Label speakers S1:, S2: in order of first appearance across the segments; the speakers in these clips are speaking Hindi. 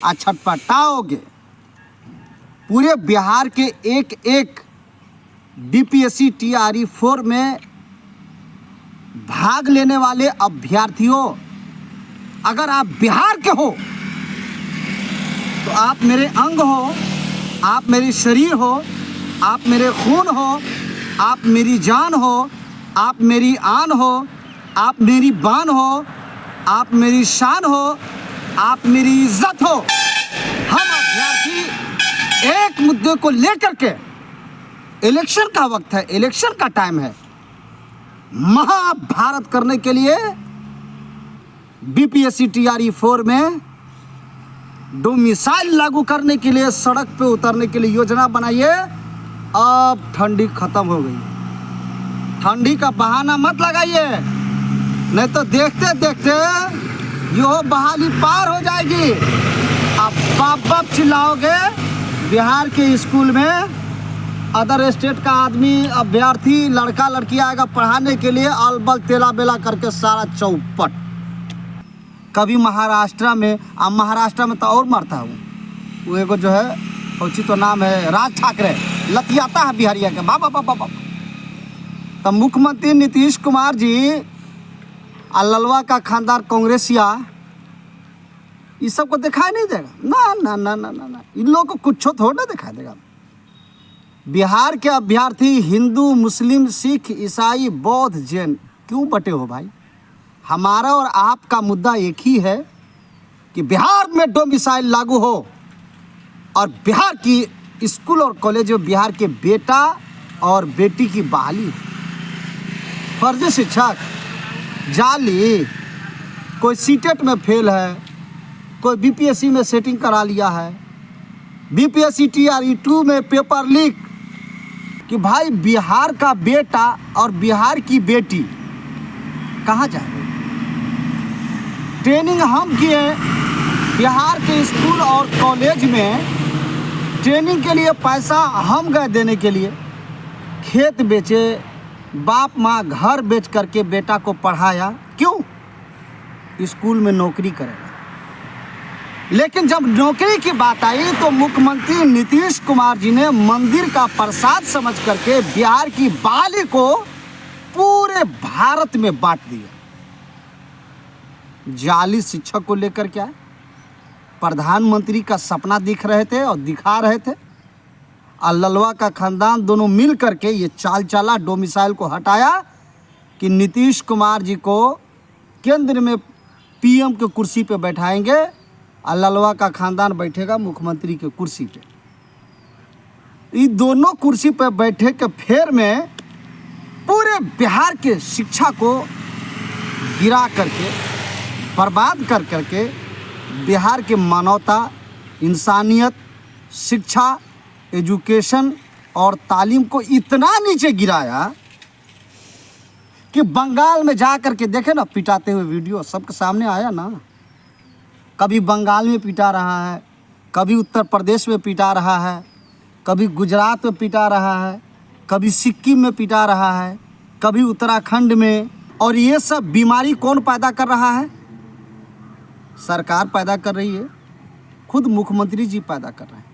S1: आज छटपटाओगे। पूरे बिहार के एक एक बीपीएससी टीआरई 4 में भाग लेने वाले अभ्यर्थियों, अगर आप बिहार के हो तो आप मेरे अंग हो, आप मेरे शरीर हो, आप मेरे खून हो, आप मेरी जान हो, आप मेरी आन हो, आप मेरी बान हो, आप मेरी शान हो, आप मेरी इज्जत हो। हम अभ्यर्थी एक मुद्दे को लेकर के, इलेक्शन का वक्त है, इलेक्शन का टाइम है, महाभारत करने के लिए बीपीएससी टीआरई 4 में डोमिसाइल लागू करने के लिए सड़क पे उतरने के लिए योजना बनाइए। अब ठंडी खत्म हो गई, ठंडी का बहाना मत लगाइए, नहीं तो देखते देखते यो बहाली पार हो जाएगी। अब बाप बाप चिल्लाओगे। बिहार के स्कूल में अदर स्टेट का आदमी अभ्यर्थी लड़का लड़की आएगा पढ़ाने के लिए, अलबल तेला बेला करके सारा चौपट। कभी महाराष्ट्र में, अब महाराष्ट्र में तो और मरता है वो एगो जो है उचित तो नाम है राज ठाकरे, लतियाता है बिहारिया के बाबा बाबा बाबा। तो मुख्यमंत्री नीतीश कुमार जी ललवा का खानदार कांग्रेसिया, इस सब को दिखाई नहीं देगा। ना ना ना ना ना ना, इन लोगों को कुछ थोड़ा दिखाई देगा। बिहार के अभ्यर्थी हिंदू, मुस्लिम, सिख, ईसाई, बौद्ध, जैन क्यों बटे हो भाई? हमारा और आपका मुद्दा एक ही है कि बिहार में डोमिसाइल लागू हो और बिहार की स्कूल और कॉलेज में बिहार के बेटा और बेटी की बहाली। फर्जी शिक्षक जाली, कोई सीटेट में फेल है, कोई बीपीएससी में सेटिंग करा लिया है, बीपीएससी टीआरई 2 में पेपर लीक, कि भाई बिहार का बेटा और बिहार की बेटी कहाँ जाए? ट्रेनिंग हम किए बिहार के स्कूल और कॉलेज में, ट्रेनिंग के लिए पैसा हम गए देने के लिए, खेत बेचे, बाप माँ घर बेच करके बेटा को पढ़ाया। क्यों? स्कूल में नौकरी करेगा। लेकिन जब नौकरी की बात आई तो मुख्यमंत्री नीतीश कुमार जी ने मंदिर का प्रसाद समझ करके बिहार की बहाली को पूरे भारत में बांट दिया। जाली शिक्षक को लेकर क्या है? प्रधानमंत्री का सपना दिख रहे थे और दिखा रहे थे, और ललवा का खानदान दोनों मिल करके ये चाल चला, डोमिसाइल को हटाया कि नीतीश कुमार जी को केंद्र में पीएम के कुर्सी पे बैठाएंगे और ललवा का खानदान बैठेगा मुख्यमंत्री के कुर्सी पे। ये दोनों कुर्सी पे बैठे के फेर में पूरे बिहार के शिक्षा को गिरा करके, बर्बाद कर करके बिहार के मानवता, इंसानियत, शिक्षा, एजुकेशन और तालीम को इतना नीचे गिराया कि बंगाल में जा कर के देखे ना पिटाते हुए वीडियो सबके सामने आया ना। कभी बंगाल में पिटा रहा है, कभी उत्तर प्रदेश में पिटा रहा है, कभी गुजरात में पिटा रहा है, कभी सिक्किम में पिटा रहा है, कभी उत्तराखंड में। और ये सब बीमारी कौन पैदा कर रहा है? सरकार पैदा कर रही है, खुद मुख्यमंत्री जी पैदा कर रहे हैं।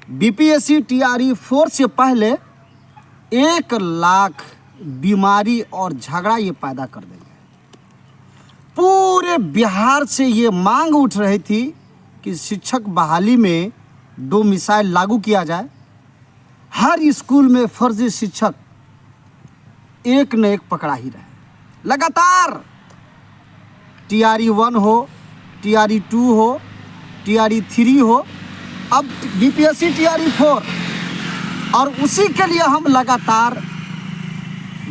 S1: बीपीएससी टीआरई 4 से पहले 1 लाख बीमारी और झगड़ा ये पैदा कर देंगे। पूरे बिहार से ये मांग उठ रही थी कि शिक्षक बहाली में डोमिसाइल लागू किया जाए। हर स्कूल में फर्जी शिक्षक एक न एक पकड़ा ही रहे। लगातार टीआरई 1 हो, टीआरई 2 हो, टीआरई 3 हो, अब बीपीएससी टीआरई 4, और उसी के लिए हम लगातार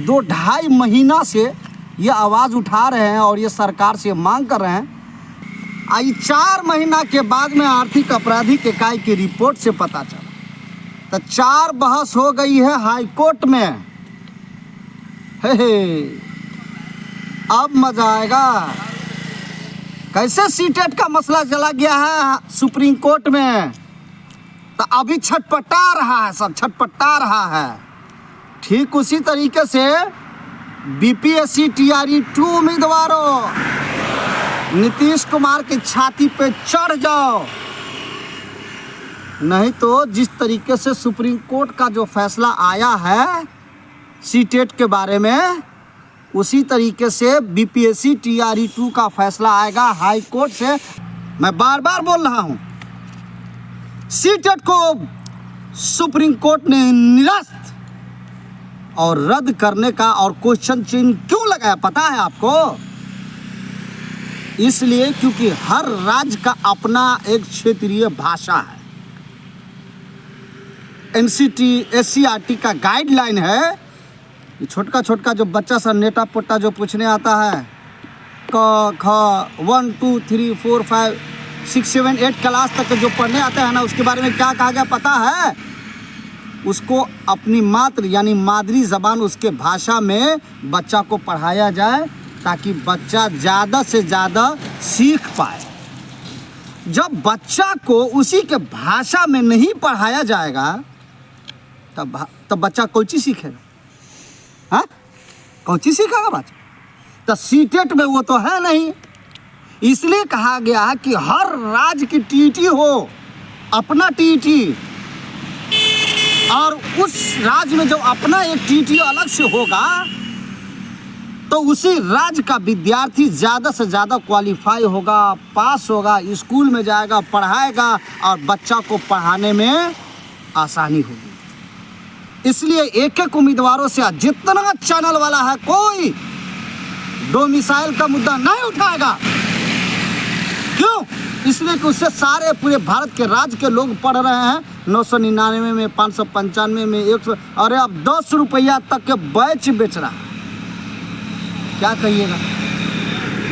S1: 2-2.5 महीना से ये आवाज़ उठा रहे हैं और ये सरकार से मांग कर रहे हैं। आई 4 महीना के बाद में आर्थिक अपराधिक इकाई की रिपोर्ट से पता चला तो 4 बहस हो गई है हाई कोर्ट में। हे अब मजा आएगा। कैसे सीटेट का मसला चला गया है सुप्रीम कोर्ट में, तो अभी छटपटा रहा है, सब छटपटा रहा है। ठीक उसी तरीके से बीपीएससी टीआरई 2 उम्मीदवारों, नीतीश कुमार की छाती पे चढ़ जाओ नहीं तो जिस तरीके से सुप्रीम कोर्ट का जो फैसला आया है सीटेट के बारे में, उसी तरीके से बीपीएससी टीआरई 2 का फैसला आएगा हाई कोर्ट से। मैं बार बार बोल रहा हूं, सीटेट को सुप्रीम कोर्ट ने निरस्त और रद्द करने का और क्वेश्चन चिन्ह क्यों लगाया पता है आपको? इसलिए क्योंकि हर राज्य का अपना एक क्षेत्रीय भाषा है। एनसीटी एससीईआरटी का गाइडलाइन है कि छोटका छोटका जो बच्चा सा नेटा पोटा जो पूछने आता है, क ख 1 2 3 4 5 6 7 8 क्लास तक जो पढ़ने आते हैं ना, उसके बारे में क्या कहा गया पता है? उसको अपनी मातृ यानी मादरी ज़बान उसके भाषा में बच्चा को पढ़ाया जाए ताकि बच्चा ज़्यादा से ज़्यादा सीख पाए। जब बच्चा को उसी के भाषा में नहीं पढ़ाया जाएगा तब बच्चा कौन चीज़ सीखेगा? हाँ, कौन चीज़ सीखेगा बच्चा? तो सीटेट में वो तो है नहीं। इसलिए कहा गया है कि हर राज्य की टीटी हो, अपना टीटी, और उस राज्य में जो अपना एक टीटी अलग से होगा तो उसी राज्य का विद्यार्थी ज़्यादा से ज़्यादा क्वालिफाई होगा, पास होगा, स्कूल में जाएगा, पढ़ाएगा और बच्चा को पढ़ाने में आसानी होगी। इसलिए एक एक उम्मीदवारों से जितना चैनल वाला है कोई डोमिसाइल का मुद्दा नहीं उठाएगा। क्यों? इसलिए कि उससे सारे पूरे भारत के राज्य के लोग पढ़ रहे हैं। 999 में, 595 में, 100, अरे अब 10 रुपया तक के बैच बेच रहा है। क्या कहिएगा?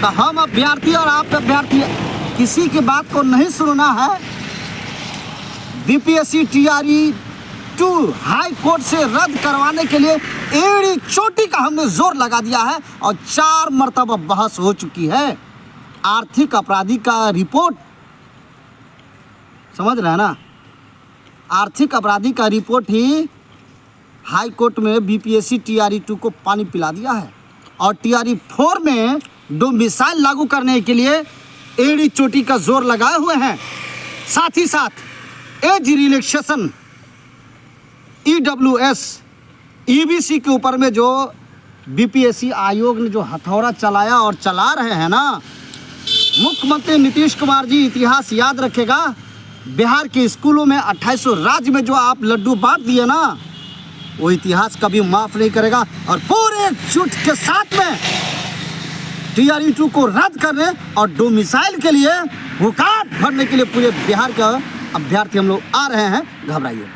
S1: तो हम अभ्यर्थी और आप अभ्यर्थी किसी की बात को नहीं सुनना है। बीपीएससी टीआरई 2 हाई कोर्ट से रद्द करवाने के लिए एड़ी चोटी का हमने जोर लगा दिया है और 4 मरतबा बहस हो चुकी है। आर्थिक अपराधी का रिपोर्ट समझ रहे हैं ना? आर्थिक अपराधी का रिपोर्ट ही हाई कोर्ट में बीपीएससी टीआरई 2 को पानी पिला दिया है और टीआरई 4 में डोमिसाइल लागू करने के लिए एड़ी चोटी का जोर लगाए हुए हैं। साथ ही साथ एज रिलैक्सेशन ईडब्ल्यूएस ईबीसी के ऊपर में जो बीपीएससी आयोग ने जो हथौड़ा चलाया और चला रहे हैं ना, मुख्यमंत्री नीतीश कुमार जी इतिहास याद रखेगा। बिहार के स्कूलों में 2800 राज्य में जो आप लड्डू बांट दिए ना, वो इतिहास कभी माफ़ नहीं करेगा। और पूरे जुट के साथ में टीआरई 2 को रद्द करने और डोमिसाइल के लिए हुकार भरने के लिए पूरे बिहार के अभ्यर्थी हम लोग आ रहे हैं। घबराइए।